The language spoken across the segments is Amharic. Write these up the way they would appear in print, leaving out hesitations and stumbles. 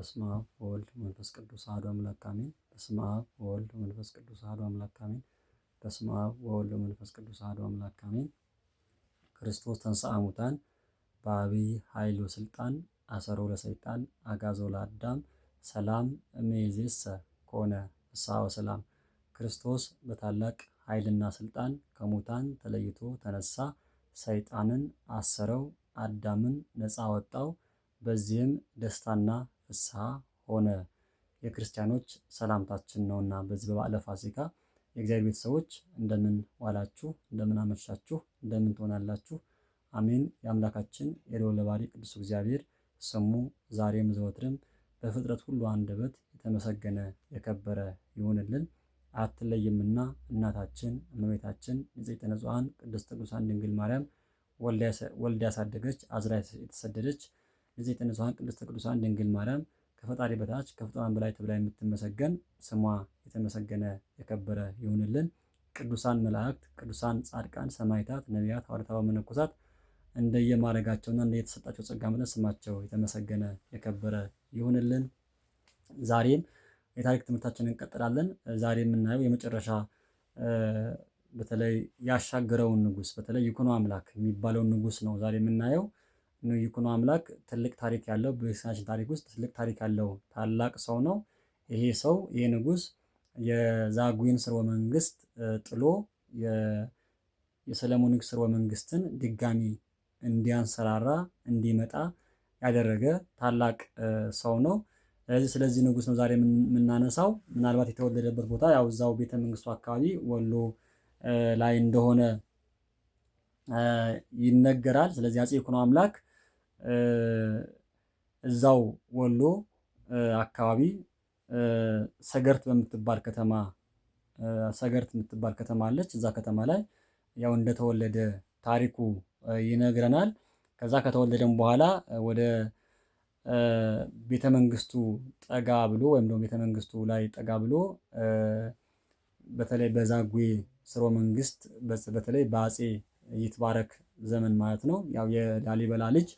በስመ አብ ወወልድ ወመንፈስ ቅዱስ አሐዱ አምላክ አሜን። በስመ አብ ወወልድ ወመንፈስ ቅዱስ አሐዱ አምላክ አሜን። በስመ አብ ወወልድ ወመንፈስ ቅዱስ አሐዱ አምላክ አሜን። ክርስቶስ ተንሥአ እሙታን በዐቢይ ኃይል ወሥልጣን አሰሮ ለሰይጣን አግዓዞ ለአዳም ሰላም እምይእዜሰ ኮነ ፍስሐ ወሰላም። ክርስቶስ በታላቅ ኃይልና ስልጣን ከሙታን ተለይቶ ተነሳ፣ ሰይጣንን አሰረው፣ አዳምን ነፃ ወጣው። በዚህም ደስታና ፍስሐ ሆነ። የክርስቲያኖች ሰላምታችን ነውና በዚህ በበዓለ ፋሲካ የእግዚአብሔር ቤተሰቦች እንደምን ዋላችሁ? እንደምን አመሻችሁ? እንደምን ትሆናላችሁ? አሜን። የአምላካችን የልዑለ ባሕርይ ቅዱስ እግዚአብሔር ስሙ ዛሬም ዘወትርም በፍጥረት ሁሉ አንደበት የተመሰገነ የከበረ ይሁንልን። አትለይምና እናታችን እመቤታችን ንጽሕተ ንጹሐን ቅድስት ቅዱሳን ድንግል ማርያም ወልዳ ያሳደገች አዝራ የተሰደደች ንጽሕተ ንጹሐን ቅድስት ቅዱሳን ድንግል ማርያም ከፈጣሪ በታች ከፍጡራን በላይ ተብላ የምትመሰገን ስሟ የተመሰገነ የከበረ ይሁንልን። ቅዱሳን መላእክት፣ ቅዱሳን ጻድቃን፣ ሰማዕታት፣ ነቢያት፣ ሐዋርያት፣ መነኮሳት እንደየማዕረጋቸውና እንደየተሰጣቸው ጸጋ መጠን ስማቸው የተመሰገነ የከበረ ይሁንልን። ዛሬም የታሪክ ትምህርታችንን እንቀጥላለን። ዛሬ የምናየው የመጨረሻ በተለይ ያሻገረውን ንጉሥ በተለይ ይኩኖ አምላክ የሚባለውን ንጉሥ ነው ዛሬ የምናየው። ይኩኖ አምላክ ትልቅ ታሪክ ያለው በክርስቲያናችን ታሪክ ውስጥ ትልቅ ታሪክ ያለው ታላቅ ሰው ነው። ይሄ ንጉሥ የዛጉዌን ስርወ መንግስት ጥሎ የሰለሞኒክ ስርወ መንግስትን ድጋሚ እንዲያንሰራራ እንዲመጣ ያደረገ ታላቅ ሰው ነው። ስለዚህ ንጉሥ ነው ዛሬ የምናነሳው። ምናልባት የተወለደበት ቦታ ያው እዛው ቤተ መንግስቱ አካባቢ ወሎ ላይ እንደሆነ ይነገራል። ስለዚህ አፄ ይኩኖ አምላክ እዛው ወሎ አካባቢ ሰገርት የምትባል ከተማ አለች። እዛ ከተማ ላይ ያው እንደተወለደ ታሪኩ ይነግረናል። ከዛ ከተወለደም በኋላ ወደ ቤተ መንግስቱ ጠጋ ብሎ ወይም ደግሞ ቤተ መንግስቱ ላይ ጠጋ ብሎ በተለይ በዛጉዌ ስርወ መንግስት በተለይ በአፄ ይትባረክ ዘመን ማለት ነው። ያው የላሊበላ ልጅ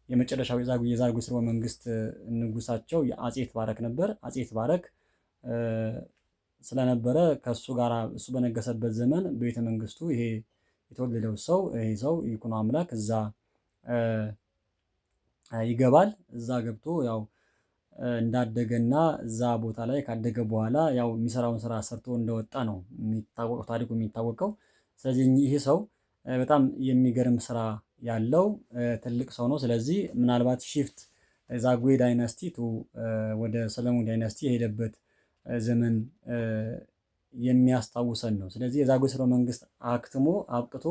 የመጨረሻው የዛጉዌ ስርወ መንግስት ንጉሳቸው የአፄ ይትባረክ ነበር። አፄ ይትባረክ ስለነበረ ከሱ ጋር እሱ በነገሰበት ዘመን በቤተ መንግስቱ ይሄ የተወለደው ሰው ይኩኖ አምላክ እዛ ይገባል። እዛ ገብቶ ያው እንዳደገና እዛ ቦታ ላይ ካደገ በኋላ ያው የሚሰራውን ስራ ሰርቶ እንደወጣ ነው የሚታወቀው፣ ታሪኩ የሚታወቀው። ስለዚህ ይሄ ሰው በጣም የሚገርም ስራ ያለው ትልቅ ሰው ነው። ስለዚህ ምናልባት ሺፍት ዛጉዌ ዳይናስቲ ወደ ሰለሞን ዳይናስቲ የሄደበት ዘመን የሚያስታውሰን ነው። ስለዚህ የዛጉዌ ስርወ መንግስት አብቅቶ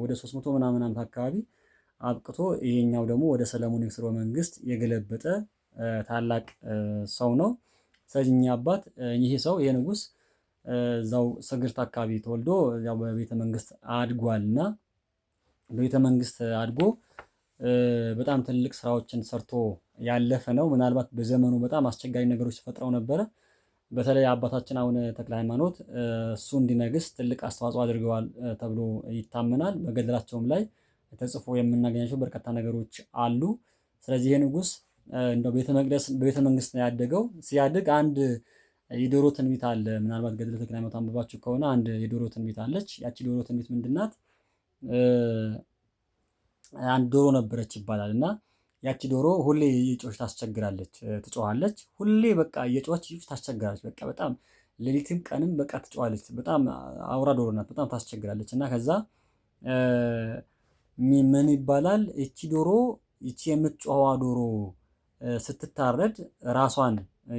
ወደ 300 ምናምን ዓመት አካባቢ አብቅቶ ይሄኛው ደግሞ ወደ ሰለሞኒክ ስርወ መንግስት የገለበጠ ታላቅ ሰው ነው። ስለዚህ አባት ይሄ ንጉሥ እዛው ሰገርት አካባቢ ተወልዶ ያው በቤተ መንግስት አድጓልና በቤተ መንግስት አድጎ በጣም ትልቅ ስራዎችን ሰርቶ ያለፈ ነው። ምናልባት በዘመኑ በጣም አስቸጋሪ ነገሮች ተፈጥረው ነበረ። በተለይ አባታችን አቡነ ተክለ ሃይማኖት እሱ እንዲነግስ ትልቅ አስተዋጽኦ አድርገዋል ተብሎ ይታመናል። በገድላቸውም ላይ ተጽፎ የምናገኛቸው በርካታ ነገሮች አሉ። ስለዚህ ይሄ ንጉሥ እንደው በቤተ መንግስት ነው ያደገው። ሲያድግ አንድ የዶሮ ትንቢት አለ። ምናልባት ገድለ ተክለ ሃይማኖት አንብባችሁ ከሆነ አንድ የዶሮ ትንቢት አለች። ያቺ ዶሮ ትንቢት ምንድናት? አንድ ዶሮ ነበረች ይባላል እና ያቺ ዶሮ ሁሌ እየጮኸች ታስቸግራለች፣ ትጮኻለች። ሁሌ በቃ እየጮኸች ታስቸግራለች። በቃ በጣም ሌሊትም ቀንም በቃ ትጮኻለች። በጣም አውራ ዶሮ ናት፣ በጣም ታስቸግራለች። እና ከዛ ምን ይባላል? እቺ የምትጮኸዋ ዶሮ ስትታረድ ራሷን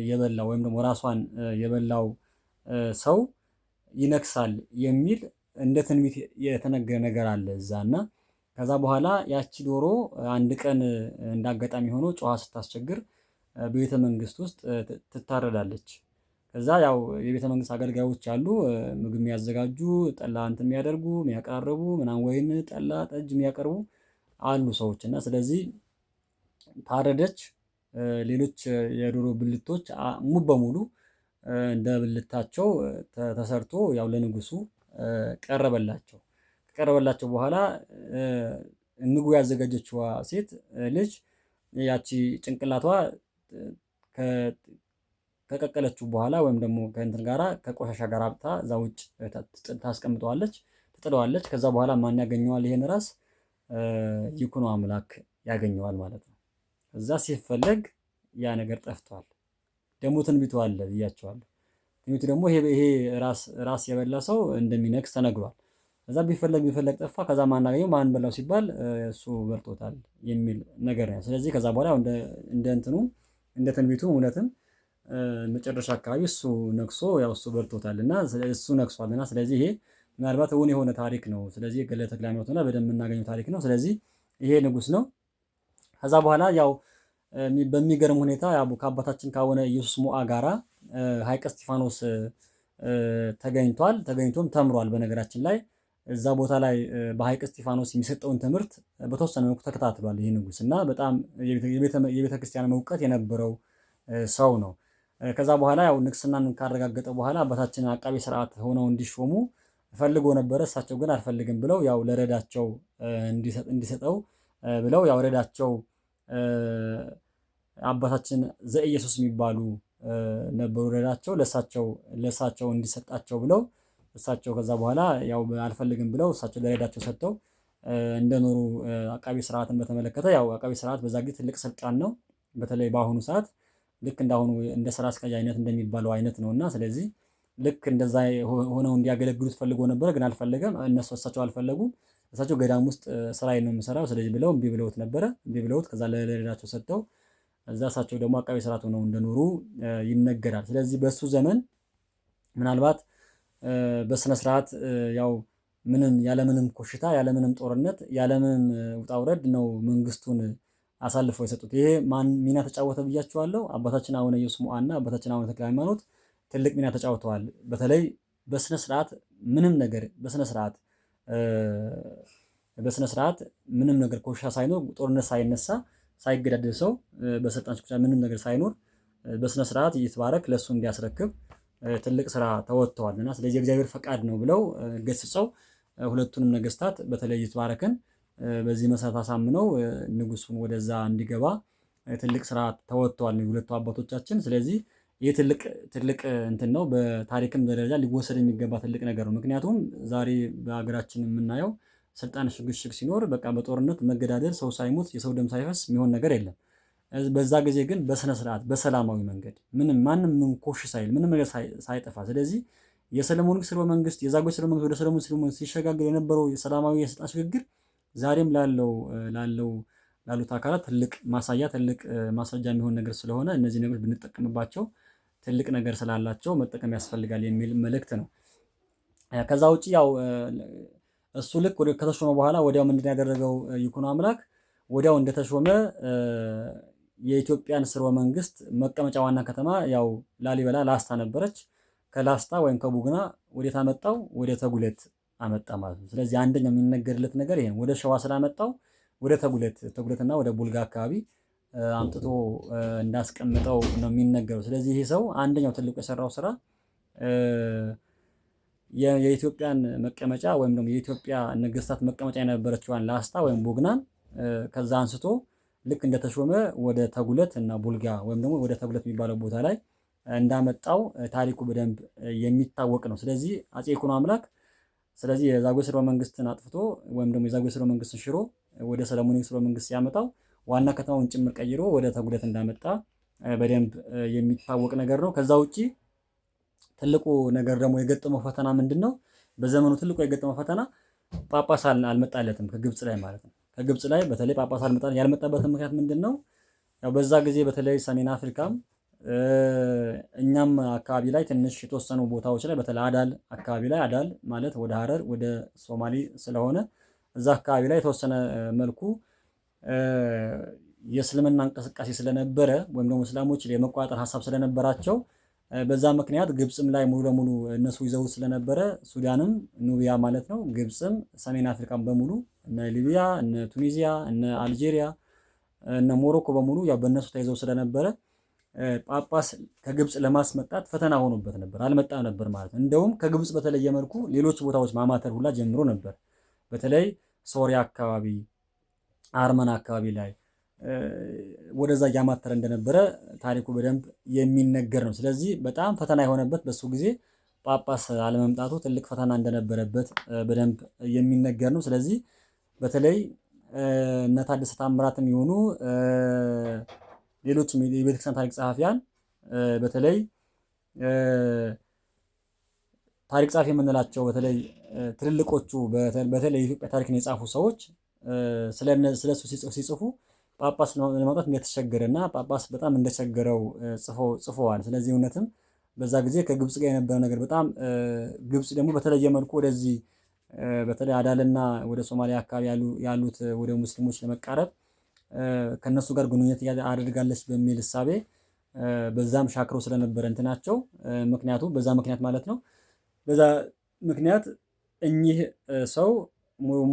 የበላው ወይም ደግሞ ራሷን የበላው ሰው ይነክሳል የሚል እንደ ትንቢት የተነገረ ነገር አለ እዛና ከዛ በኋላ ያቺ ዶሮ አንድ ቀን እንዳጋጣሚ ሆኖ ጮኻ ስታስቸግር በቤተ መንግስት ውስጥ ትታረዳለች። ከዛ ያው የቤተ መንግስት አገልጋዮች አሉ፣ ምግብ የሚያዘጋጁ፣ ጠላ እንትን የሚያደርጉ የሚያቀራርቡ ምናምን ወይን ጠላ ጠጅ የሚያቀርቡ አሉ ሰዎች እና ስለዚህ ታረደች። ሌሎች የዶሮ ብልቶች ሙሉ በሙሉ እንደ ብልታቸው ተሰርቶ ያው ለንጉሱ ቀረበላቸው። ከቀረበላቸው በኋላ ምግቡ ያዘጋጀችዋ ሴት ልጅ ያቺ ጭንቅላቷ ከቀቀለችው በኋላ ወይም ደግሞ ከእንትን ጋራ ከቆሻሻ ጋር አብጣ እዛ ውጭ ታስቀምጠዋለች፣ ትጥለዋለች። ከዛ በኋላ ማን ያገኘዋል? ይሄን ራስ ይኩኖ አምላክ ያገኘዋል ማለት ነው። እዛ ሲፈለግ ያ ነገር ጠፍቷል። ደግሞ ትንቢቱ አለ ብያቸዋለሁ። ትንቢቱ ደግሞ ይሄ ራስ የበላ ሰው እንደሚነግስ ተነግሯል። ከዛ ቢፈለግ ጠፋ። ከዛ ማን አገኘው? ማን በላው ሲባል እሱ በልቶታል የሚል ነገር ነው። ስለዚህ ከዛ በኋላ እንደ እንትኑ እንደ ትንቢቱ እውነትም መጨረሻ አካባቢ እሱ ነግሶ ያው እሱ በልቶታል እና እሱ ነግሷል እና ስለዚህ ይሄ ምናልባት እውን የሆነ ታሪክ ነው። ስለዚህ ገድለ ተክለ ሃይማኖትና በደንብ የምናገኘው ታሪክ ነው። ስለዚህ ይሄ ንጉስ ነው። ከዛ በኋላ ያው በሚገርም ሁኔታ ያው ከአባታችን ከአቡነ ኢየሱስ ሞዐ ጋራ ሐይቀ እስጢፋኖስ ተገኝቶም ተምሯል። በነገራችን ላይ እዛ ቦታ ላይ በሐይቀ እስጢፋኖስ የሚሰጠውን ትምህርት በተወሰነ መልኩ ተከታትሏል ይህ ንጉስ እና በጣም የቤተ ክርስቲያን እውቀት የነበረው ሰው ነው። ከዛ በኋላ ያው ንግስናን ካረጋገጠ በኋላ አባታችን አቃቤ ሥርዓት ሆነው እንዲሾሙ ፈልጎ ነበረ። እሳቸው ግን አልፈልግም ብለው ያው ለረዳቸው እንዲሰጠው ብለው ያው ረዳቸው አባታችን ዘኢየሱስ የሚባሉ ነበሩ። ረዳቸው ለእሳቸው እንዲሰጣቸው ብለው እሳቸው ከዛ በኋላ ያው አልፈልግም ብለው እሳቸው ለረዳቸው ሰጥተው እንደኖሩ አቃቤ ሥርዓትን በተመለከተ ያው አቃቤ ሥርዓት በዛ ጊዜ ትልቅ ስልጣን ነው። በተለይ በአሁኑ ሰዓት ልክ እንዳሁኑ እንደ ስራ አስኪያጅ አይነት እንደሚባለው አይነት ነውና ስለዚህ ልክ እንደዛ ሆነው እንዲያገለግሉት ፈልጎ ነበረ፣ ግን አልፈለገም። እሳቸው አልፈለጉም። እሳቸው ገዳም ውስጥ ስራዬን ነው የምሰራው ስለዚህ ብለው እምቢ ብለውት ነበረ። እምቢ ብለውት ከዛ ለሌላቸው ሰጥተው እዛ እሳቸው ደግሞ አቃቤ ሥርዓት ሆነው እንደኖሩ ይነገራል። ስለዚህ በሱ ዘመን ምናልባት በስነ ስርዓት ያው ያለምንም ኮሽታ ያለምንም ጦርነት ያለምንም ውጣ ውረድ ነው መንግስቱን አሳልፈው የሰጡት። ይሄ ማን ሚና ተጫወተ ብያቸዋለሁ? አባታችን አቡነ ኢየሱስ ሞዐ እና አባታችን አቡነ ተክለ ሃይማኖት ትልቅ ሚና ተጫውተዋል። በተለይ በስነ ስርዓት ምንም ነገር በስነ ስርዓት ምንም ነገር ኮሽታ ሳይኖር ጦርነት ሳይነሳ ሳይገዳደል ሰው በስልጣን ሽኩቻ ምንም ነገር ሳይኖር በስነ ስርዓት ይትባረክ ለሱ እንዲያስረክብ ትልቅ ስራ ተወጥተዋል እና ስለዚህ የእግዚአብሔር ፈቃድ ነው ብለው ገስጸው ሁለቱንም ነገስታት በተለይ ይትባረክን በዚህ መሰረት አሳምነው ንጉሱን ወደዛ እንዲገባ ትልቅ ስራ ተወጥተዋል ሁለቱ አባቶቻችን። ስለዚህ ይህ ትልቅ እንትን ነው። በታሪክም ደረጃ ሊወሰድ የሚገባ ትልቅ ነገር ነው። ምክንያቱም ዛሬ በሀገራችን የምናየው ስልጣን ሽግሽግ ሲኖር በቃ በጦርነት መገዳደል፣ ሰው ሳይሞት የሰው ደም ሳይፈስ የሚሆን ነገር የለም። በዛ ጊዜ ግን በስነ ስርዓት በሰላማዊ መንገድ ማንም ኮሽ ሳይል ምንም ነገር ሳይጠፋ ስለዚህ የሰለሞን ስርወ መንግስት የዛጉዌ ስርወ መንግስት ወደ ሰለሞን ስርወ መንግስት ሲሸጋገር የነበረው የሰላማዊ የስልጣን ሽግግር ዛሬም ላሉት አካላት ትልቅ ማሳያ ትልቅ ማስረጃ የሚሆን ነገር ስለሆነ እነዚህ ነገሮች ብንጠቀምባቸው ትልቅ ነገር ስላላቸው መጠቀም ያስፈልጋል የሚል መልእክት ነው። ከዛ ውጪ ያው እሱ ልክ ከተሾመ በኋላ ወዲያው ምንድን ያደረገው ይኩኖ አምላክ ወዲያው እንደተሾመ የኢትዮጵያን ስርወ መንግስት መቀመጫ ዋና ከተማ ያው ላሊበላ ላስታ ነበረች። ከላስታ ወይም ከቡግና ወዴት አመጣው? ወደ ተጉለት አመጣ ማለት ነው። ስለዚህ አንደኛው የሚነገርለት ነገር ይሄ ነው። ወደ ሸዋ ስላመጣው ወደ ተጉለትና ወደ ቡልጋ አካባቢ አምጥቶ እንዳስቀምጠው ነው የሚነገረው። ስለዚህ ይሄ ሰው አንደኛው ትልቁ የሰራው ስራ የኢትዮጵያን መቀመጫ ወይም ደግሞ የኢትዮጵያ ነገስታት መቀመጫ የነበረችዋን ላስታ ወይም ቡግናን ከዛ አንስቶ ልክ እንደተሾመ ወደ ተጉለት እና ቡልጋ ወይም ደግሞ ወደ ተጉለት የሚባለው ቦታ ላይ እንዳመጣው ታሪኩ በደንብ የሚታወቅ ነው። ስለዚህ አፄ ይኩኖ አምላክ ስለዚህ የዛጉዌ ስርወ መንግስትን አጥፍቶ ወይም ደግሞ የዛጉዌ ስርወ መንግስትን ሽሮ ወደ ሰለሞኒክ ስርወ መንግስት ሲያመጣው ዋና ከተማውን ጭምር ቀይሮ ወደ ተጉለት እንዳመጣ በደንብ የሚታወቅ ነገር ነው። ከዛ ውጪ ትልቁ ነገር ደግሞ የገጠመው ፈተና ምንድነው? በዘመኑ ትልቁ የገጠመው ፈተና ጳጳስ አልመጣለትም ከግብጽ ላይ ማለት ነው። ከግብጽ ላይ በተለይ ጳጳስ ያልመጣበትን ምክንያት ምንድነው? ያው በዛ ጊዜ በተለይ ሰሜን አፍሪካም እኛም አካባቢ ላይ ትንሽ የተወሰኑ ቦታዎች ላይ በተለይ አዳል አካባቢ ላይ አዳል ማለት ወደ ሀረር ወደ ሶማሊ ስለሆነ እዛ አካባቢ ላይ የተወሰነ መልኩ የእስልምና እንቅስቃሴ ስለነበረ ወይም ደግሞ እስላሞች የመቆጣጠር ሀሳብ ስለነበራቸው በዛ ምክንያት ግብጽም ላይ ሙሉ ለሙሉ እነሱ ይዘው ስለነበረ ሱዳንም ኑቢያ ማለት ነው፣ ግብጽም ሰሜን አፍሪካም በሙሉ እነ ሊቢያ እነ ቱኒዚያ እነ አልጄሪያ እነ ሞሮኮ በሙሉ ያው በእነሱ ተይዘው ስለነበረ ጳጳስ ከግብጽ ለማስመጣት ፈተና ሆኖበት ነበር። አልመጣም ነበር ማለት ነው። እንደውም ከግብጽ በተለየ መልኩ ሌሎች ቦታዎች ማማተር ሁላ ጀምሮ ነበር። በተለይ ሶሪያ አካባቢ፣ አርመን አካባቢ ላይ ወደዛ እያማተረ እንደነበረ ታሪኩ በደንብ የሚነገር ነው። ስለዚህ በጣም ፈተና የሆነበት በሱ ጊዜ ጳጳስ አለመምጣቱ ትልቅ ፈተና እንደነበረበት በደንብ የሚነገር ነው። ስለዚህ በተለይ እነ ታደሰ ታምራትም የሆኑ ሌሎችም የቤተክርስቲያን ታሪክ ጸሐፊያን በተለይ ታሪክ ጸሐፊ የምንላቸው በተለይ ትልልቆቹ በተለይ የኢትዮጵያ ታሪክን የጻፉ ሰዎች ስለሱ ሲጽፉ ጳጳስ ለማውጣት እንደተቸገረና ጳጳስ በጣም እንደቸገረው ጽፈዋል። ስለዚህ እውነትም በዛ ጊዜ ከግብጽ ጋር የነበረ ነገር በጣም ግብጽ ደግሞ በተለየ መልኩ ወደዚህ በተለይ አዳልና ወደ ሶማሊያ አካባቢ ያሉት ወደ ሙስሊሞች ለመቃረብ ከነሱ ጋር ግንኙነት አድርጋለች በሚል እሳቤ በዛም ሻክሮ ስለነበረ እንትናቸው ምክንያቱም በዛ ምክንያት ማለት ነው። በዛ ምክንያት እኚህ ሰው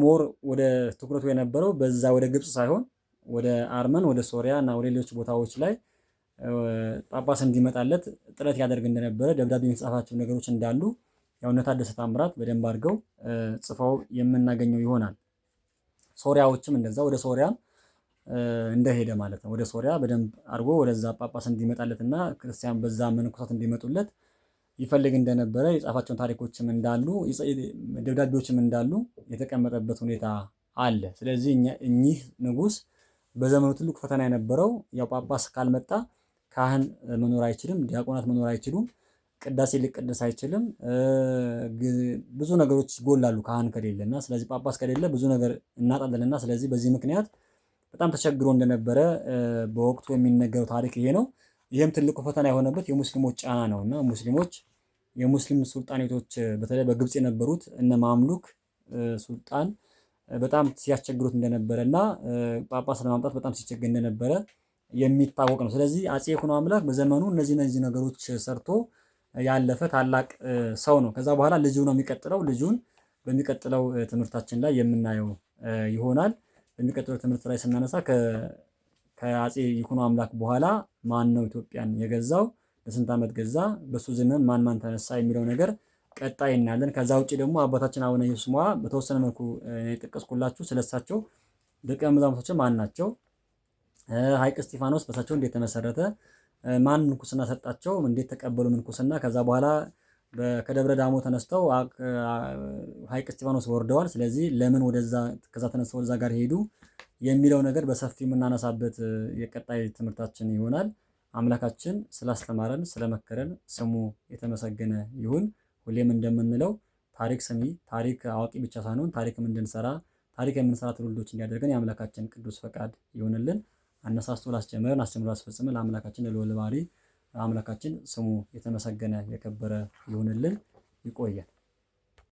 ሞር ወደ ትኩረቱ የነበረው በዛ ወደ ግብጽ ሳይሆን ወደ አርመን፣ ወደ ሶሪያ እና ወደ ሌሎች ቦታዎች ላይ ጳጳስ እንዲመጣለት ጥረት ያደርግ እንደነበረ ደብዳቤ የሚጻፋቸው ነገሮች እንዳሉ ያው እነ ታደሰ ታምራት በደንብ አድርገው ጽፈው የምናገኘው ይሆናል። ሶሪያዎችም እንደዛ ወደ ሶሪያ እንደሄደ ማለት ነው። ወደ ሶሪያ በደንብ አድርጎ ወደዛ ጳጳስ እንዲመጣለትና ክርስቲያን በዛ መነኮሳት እንዲመጡለት ይፈልግ እንደነበረ የጻፋቸውን ታሪኮችም እንዳሉ ደብዳቤዎችም እንዳሉ የተቀመጠበት ሁኔታ አለ። ስለዚህ እኚህ ንጉስ በዘመኑ ትልቁ ፈተና የነበረው ያው ጳጳስ ካልመጣ ካህን መኖር አይችልም፣ ዲያቆናት መኖር አይችሉም፣ ቅዳሴ ሊቀደስ አይችልም፣ ብዙ ነገሮች ይጎላሉ ካህን ከሌለና። ስለዚህ ጳጳስ ከሌለ ብዙ ነገር እናጣለንና ስለዚህ በዚህ ምክንያት በጣም ተቸግሮ እንደነበረ በወቅቱ የሚነገረው ታሪክ ይሄ ነው። ይህም ትልቁ ፈተና የሆነበት የሙስሊሞች ጫና ነውና ሙስሊሞች የሙስሊም ሱልጣኔቶች በተለይ በግብጽ የነበሩት እነ ማምሉክ ሱልጣን በጣም ሲያስቸግሩት እንደነበረና ጳጳስ ለማምጣት በጣም ሲቸገር እንደነበረ የሚታወቅ ነው። ስለዚህ አፄ ይኩኖ አምላክ በዘመኑ እነዚህ ነገሮች ሰርቶ ያለፈ ታላቅ ሰው ነው። ከዛ በኋላ ልጁ ነው የሚቀጥለው። ልጁን በሚቀጥለው ትምህርታችን ላይ የምናየው ይሆናል። በሚቀጥለው ትምህርት ላይ ስናነሳ ከአፄ ይኩኖ አምላክ በኋላ ማን ነው ኢትዮጵያን የገዛው፣ ለስንት ዓመት ገዛ፣ በሱ ዘመን ማን ተነሳ የሚለው ነገር ቀጣይ እናያለን። ከዛ ውጪ ደግሞ አባታችን አቡነ ኢየሱስ ሞዐ በተወሰነ መልኩ የጠቀስኩላችሁ ስለሳቸው ደቀ መዛሙርቶች ማን ናቸው፣ ሐይቅ እስጢፋኖስ በሳቸው እንዴት ተመሰረተ፣ ማን ምንኩስና ሰጣቸው፣ እንዴት ተቀበሉ ምንኩስና፣ ከዛ በኋላ ከደብረ ዳሞ ተነስተው ሐይቅ እስጢፋኖስ ወርደዋል። ስለዚህ ለምን ከዛ ተነስተው ወደዛ ጋር ሄዱ የሚለው ነገር በሰፊው የምናነሳበት የቀጣይ ትምህርታችን ይሆናል። አምላካችን ስላስተማረን ስለመከረን ስሙ የተመሰገነ ይሁን። ሁሌም እንደምንለው ታሪክ ሰሚ ታሪክ አዋቂ ብቻ ሳይሆን ታሪክም እንድንሰራ ታሪክ የምንሰራ ትውልዶች እንዲያደርገን የአምላካችን ቅዱስ ፈቃድ ይሆንልን። አነሳስቶ ላስጀመረን አስጀምሮ ላስፈጽመን ለአምላካችን ለልዑል ባሕርይ አምላካችን ስሙ የተመሰገነ የከበረ ይሁንልን። ይቆያል።